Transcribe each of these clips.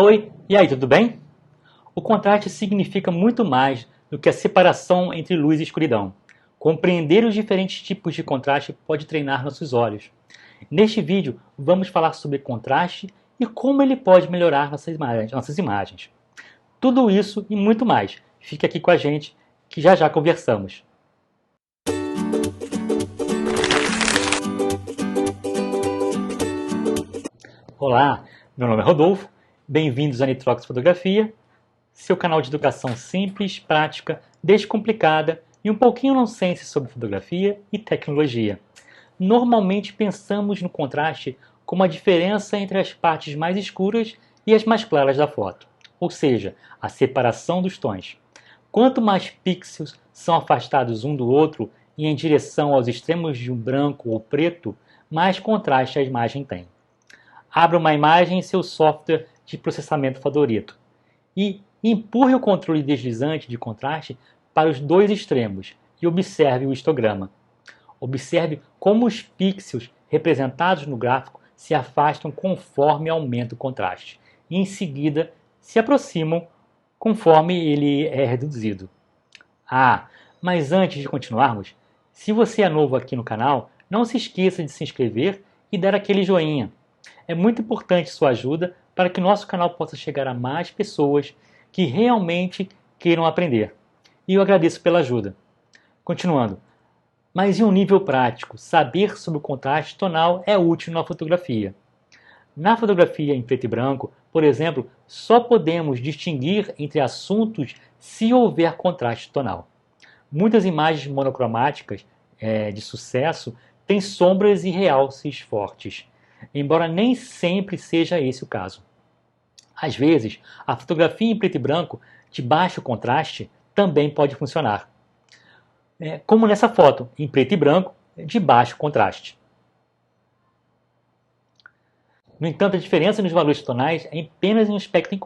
Oi, e aí, tudo bem? O contraste significa muito mais do que a separação entre luz e escuridão. Compreender os diferentes tipos de contraste pode treinar nossos olhos. Neste vídeo, vamos falar sobre contraste e como ele pode melhorar nossas imagens. Tudo isso e muito mais. Fique aqui com a gente, que já já conversamos. Olá, meu nome é Rodolfo. Bem-vindos à Nitrox Fotografia, seu canal de educação simples, prática, descomplicada e um pouquinho nonsense sobre fotografia e tecnologia. Normalmente pensamos no contraste como a diferença entre as partes mais escuras e as mais claras da foto, ou seja, a separação dos tons. Quanto mais pixels são afastados um do outro e em direção aos extremos de um branco ou preto, mais contraste a imagem tem. Abra uma imagem em seu software de processamento favorito e empurre o controle deslizante de contraste para os dois extremos e observe o histograma. Observe como os pixels representados no gráfico se afastam conforme aumenta o contraste e em seguida se aproximam conforme ele é reduzido. Mas antes de continuarmos, se você é novo aqui no canal, não se esqueça de se inscrever e dar aquele joinha. É muito importante sua ajuda para que nosso canal possa chegar a mais pessoas que realmente queiram aprender. E eu agradeço pela ajuda. Continuando. Mas em um nível prático, saber sobre o contraste tonal é útil na fotografia. Na fotografia em preto e branco, por exemplo, só podemos distinguir entre assuntos se houver contraste tonal. Muitas imagens monocromáticas de sucesso têm sombras e realces fortes, embora nem sempre seja esse o caso. Às vezes, a fotografia em preto e branco de baixo contraste também pode funcionar, como nessa foto, em preto e branco, de baixo contraste. No entanto, a diferença nos valores tonais é apenas um aspecto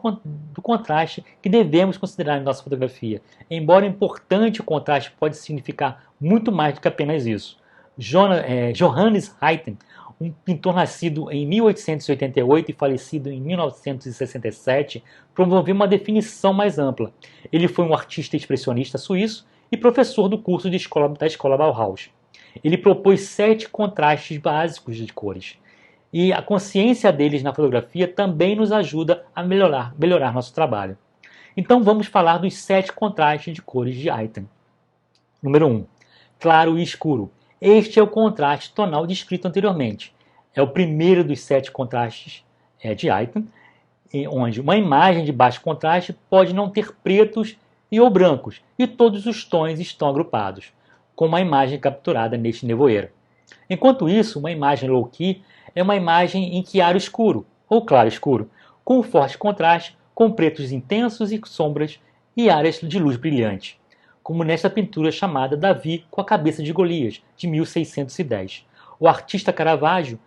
do contraste que devemos considerar em nossa fotografia. Embora importante, o contraste pode significar muito mais do que apenas isso. Johannes Haydn, um pintor nascido em 1888 e falecido em 1967, promoveu uma definição mais ampla. Ele foi um artista expressionista suíço e professor do curso da escola Bauhaus. Ele propôs 7 contrastes básicos de cores. E a consciência deles na fotografia também nos ajuda a melhorar nosso trabalho. Então vamos falar dos 7 contrastes de cores de Haydn. Número 1. Claro e escuro. Este é o contraste tonal descrito anteriormente. É o primeiro dos 7 contrastes de Haydn, onde uma imagem de baixo contraste pode não ter pretos ou brancos, e todos os tons estão agrupados, como a imagem capturada neste nevoeiro. Enquanto isso, uma imagem low-key é uma imagem em chiaro escuro, ou claro escuro, com forte contraste, com pretos intensos e sombras e áreas de luz brilhante, como nesta pintura chamada Davi com a cabeça de Golias, de 1610. O artista Caravaggio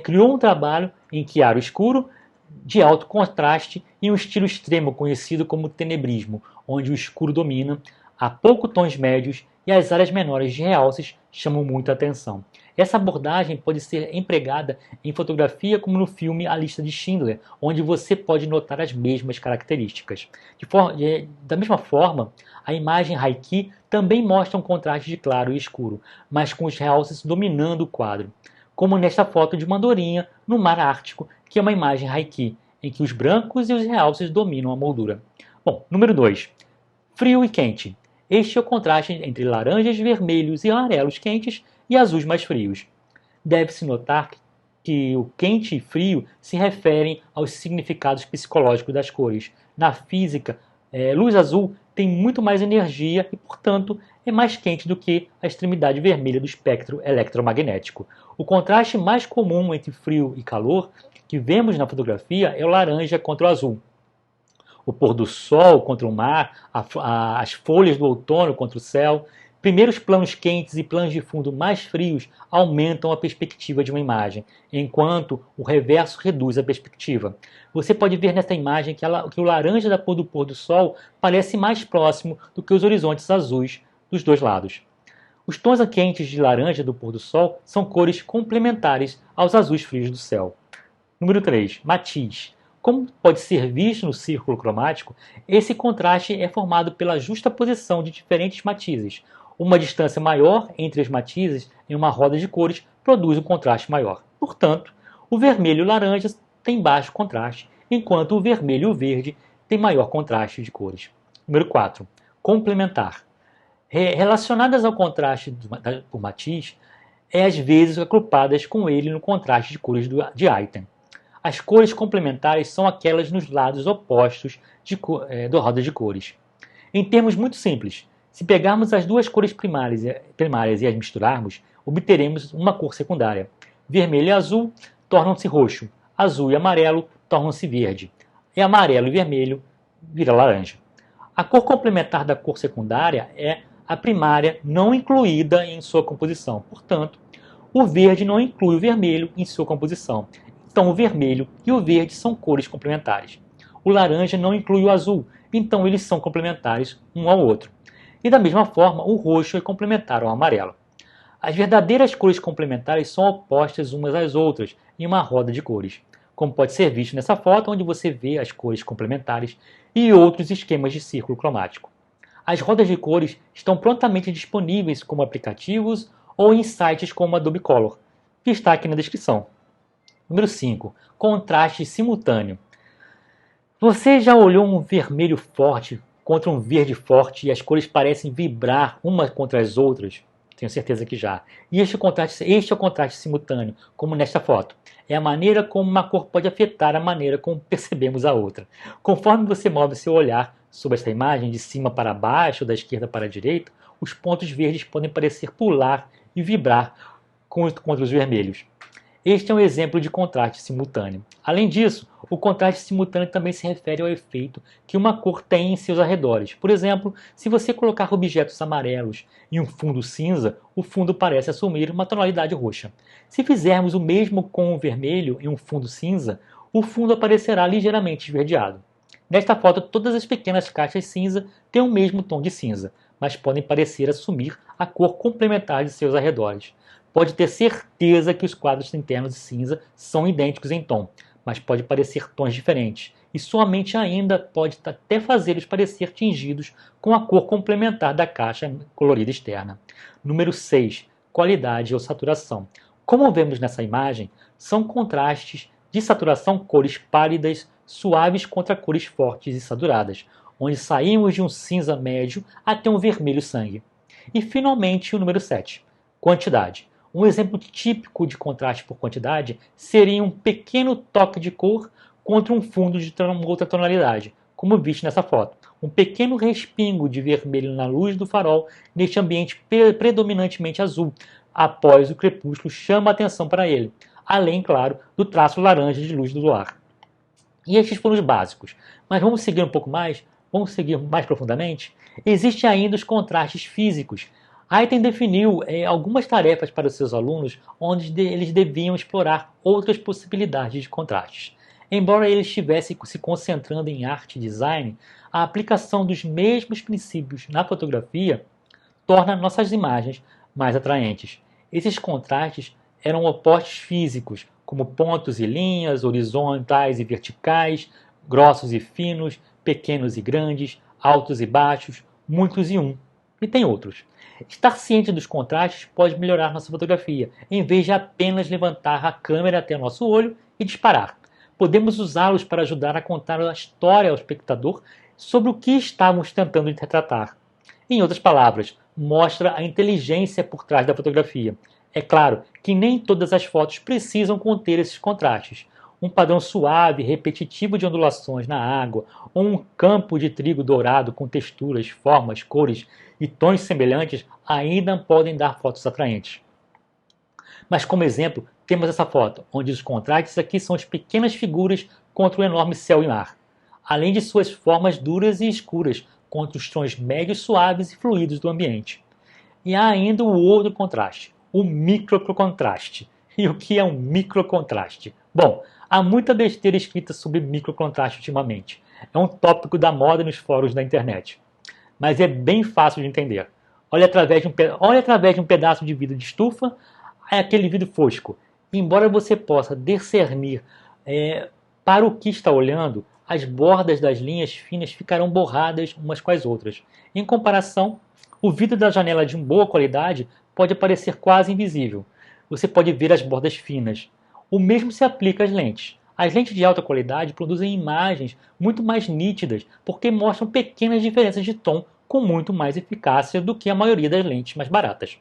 criou um trabalho em chiaro escuro, de alto contraste e um estilo extremo conhecido como tenebrismo, onde o escuro domina, há pouco tons médios e as áreas menores de realces chamam muita atenção. Essa abordagem pode ser empregada em fotografia como no filme A Lista de Schindler, onde você pode notar as mesmas características. Da mesma forma, a imagem high-key também mostra um contraste de claro e escuro, mas com os realces dominando o quadro, como nesta foto de uma andorinha no mar Ártico, que é uma imagem high-key, em que os brancos e os realces dominam a moldura. Bom, número 2. Frio e quente. Este é o contraste entre laranjas, vermelhos e amarelos quentes e azuis mais frios. Deve-se notar que o quente e frio se referem aos significados psicológicos das cores. Na física, luz azul tem muito mais energia e, portanto, é mais quente do que a extremidade vermelha do espectro eletromagnético. O contraste mais comum entre frio e calor que vemos na fotografia é o laranja contra o azul. O pôr do sol contra o mar, as folhas do outono contra o céu. Primeiros planos quentes e planos de fundo mais frios aumentam a perspectiva de uma imagem, enquanto o reverso reduz a perspectiva. Você pode ver nesta imagem que o laranja da cor do pôr do sol parece mais próximo do que os horizontes azuis dos dois lados. Os tons quentes de laranja do pôr do sol são cores complementares aos azuis frios do céu. Número 3. Matiz. Como pode ser visto no círculo cromático, esse contraste é formado pela justaposição de diferentes matizes. Uma distância maior entre os matizes em uma roda de cores produz um contraste maior. Portanto, o vermelho e o laranja têm baixo contraste, enquanto o vermelho e o verde têm maior contraste de cores. Número 4. Complementar. Relacionadas ao contraste por matiz, às vezes agrupadas com ele no contraste de cores de item. As cores complementares são aquelas nos lados opostos da roda de cores. Em termos muito simples, se pegarmos as duas cores primárias e as misturarmos, obteremos uma cor secundária. Vermelho e azul tornam-se roxo, azul e amarelo tornam-se verde, e amarelo e vermelho vira laranja. A cor complementar da cor secundária é a primária não incluída em sua composição. Portanto, o verde não inclui o vermelho em sua composição. Então, o vermelho e o verde são cores complementares. O laranja não inclui o azul, então eles são complementares um ao outro. E da mesma forma, o roxo é complementar ao amarelo. As verdadeiras cores complementares são opostas umas às outras em uma roda de cores, como pode ser visto nessa foto, onde você vê as cores complementares e outros esquemas de círculo cromático. As rodas de cores estão prontamente disponíveis como aplicativos ou em sites como Adobe Color, que está aqui na descrição. Número 5. Contraste simultâneo. Você já olhou um vermelho forte contra um verde forte e as cores parecem vibrar umas contra as outras? Tenho certeza que já. E este é o contraste simultâneo, como nesta foto. É a maneira como uma cor pode afetar a maneira como percebemos a outra. Conforme você move seu olhar sobre esta imagem, de cima para baixo, da esquerda para a direita, os pontos verdes podem parecer pular e vibrar contra os vermelhos. Este é um exemplo de contraste simultâneo. Além disso, o contraste simultâneo também se refere ao efeito que uma cor tem em seus arredores. Por exemplo, se você colocar objetos amarelos em um fundo cinza, o fundo parece assumir uma tonalidade roxa. Se fizermos o mesmo com o vermelho em um fundo cinza, o fundo aparecerá ligeiramente esverdeado. Nesta foto, todas as pequenas caixas cinza têm o mesmo tom de cinza, mas podem parecer assumir a cor complementar de seus arredores. Pode ter certeza que os quadros internos de cinza são idênticos em tom, mas pode parecer tons diferentes, e sua mente ainda pode até fazê-los parecer tingidos com a cor complementar da caixa colorida externa. Número 6. Qualidade ou saturação. Como vemos nessa imagem, são contrastes de saturação cores pálidas, suaves contra cores fortes e saturadas, onde saímos de um cinza médio até um vermelho sangue. E finalmente o número 7. Quantidade. Um exemplo típico de contraste por quantidade seria um pequeno toque de cor contra um fundo de outra tonalidade, como visto nessa foto. Um pequeno respingo de vermelho na luz do farol neste ambiente predominantemente azul, após o crepúsculo chama a atenção para ele, além, claro, do traço laranja de luz do luar. E estes foram os básicos, mas vamos seguir um pouco mais? Vamos seguir mais profundamente? Existem ainda os contrastes físicos. Ayten definiu algumas tarefas para os seus alunos onde eles deviam explorar outras possibilidades de contrastes. Embora ele estivesse se concentrando em arte e design, a aplicação dos mesmos princípios na fotografia torna nossas imagens mais atraentes. Esses contrastes eram opostos físicos, como pontos e linhas, horizontais e verticais, grossos e finos, pequenos e grandes, altos e baixos, muitos e um. E tem outros. Estar ciente dos contrastes pode melhorar nossa fotografia, em vez de apenas levantar a câmera até o nosso olho e disparar. Podemos usá-los para ajudar a contar a história ao espectador sobre o que estamos tentando retratar. Em outras palavras, mostra a inteligência por trás da fotografia. É claro que nem todas as fotos precisam conter esses contrastes. Um padrão suave e repetitivo de ondulações na água, ou um campo de trigo dourado com texturas, formas, cores e tons semelhantes ainda podem dar fotos atraentes. Mas como exemplo, temos essa foto, onde os contrastes aqui são as pequenas figuras contra o enorme céu e mar, além de suas formas duras e escuras contra os tons médios, suaves e fluidos do ambiente. E há ainda o outro contraste, o microcontraste. E o que é um microcontraste? Bom, há muita besteira escrita sobre microcontraste ultimamente. É um tópico da moda nos fóruns da internet. Mas é bem fácil de entender. Olhe através de um pedaço de vidro de estufa a aquele vidro fosco. Embora você possa discernir Para o que está olhando, as bordas das linhas finas ficarão borradas umas com as outras. Em comparação, o vidro da janela de boa qualidade pode parecer quase invisível. Você pode ver as bordas finas. O mesmo se aplica às lentes. As lentes de alta qualidade produzem imagens muito mais nítidas porque mostram pequenas diferenças de tom com muito mais eficácia do que a maioria das lentes mais baratas.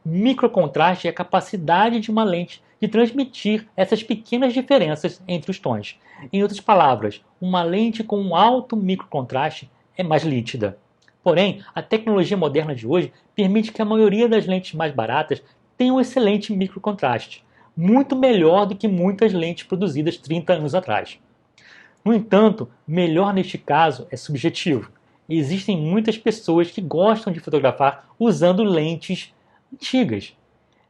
Microcontraste é a capacidade de uma lente de transmitir essas pequenas diferenças entre os tons. Em outras palavras, uma lente com um alto microcontraste é mais nítida. Porém, a tecnologia moderna de hoje permite que a maioria das lentes mais baratas tenha um excelente microcontraste, muito melhor do que muitas lentes produzidas 30 anos atrás. No entanto, melhor neste caso é subjetivo. Existem muitas pessoas que gostam de fotografar usando lentes antigas.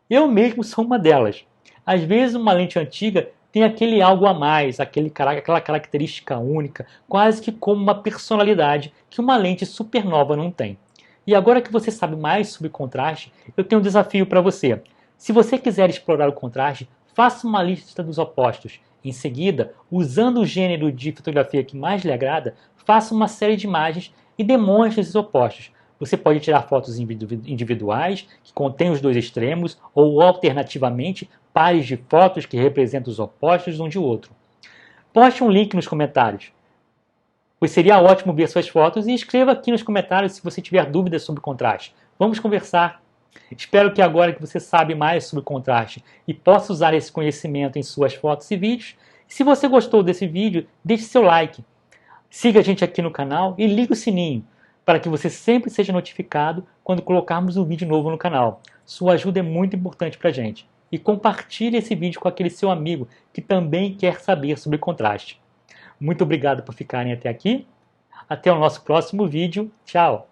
Eu mesmo sou uma delas. Às vezes uma lente antiga tem aquele algo a mais, aquela característica única, quase que como uma personalidade que uma lente supernova não tem. E agora que você sabe mais sobre contraste, eu tenho um desafio para você. Se você quiser explorar o contraste, faça uma lista dos opostos. Em seguida, usando o gênero de fotografia que mais lhe agrada, faça uma série de imagens e demonstre esses opostos. Você pode tirar fotos individuais, que contêm os dois extremos, ou alternativamente, pares de fotos que representam os opostos um de outro. Poste um link nos comentários, pois seria ótimo ver suas fotos, e escreva aqui nos comentários se você tiver dúvidas sobre contraste. Vamos conversar. Espero que agora que você sabe mais sobre contraste e possa usar esse conhecimento em suas fotos e vídeos. Se você gostou desse vídeo, deixe seu like. Siga a gente aqui no canal e ligue o sininho, para que você sempre seja notificado quando colocarmos um vídeo novo no canal. Sua ajuda é muito importante para a gente. E compartilhe esse vídeo com aquele seu amigo que também quer saber sobre contraste. Muito obrigado por ficarem até aqui. Até o nosso próximo vídeo. Tchau!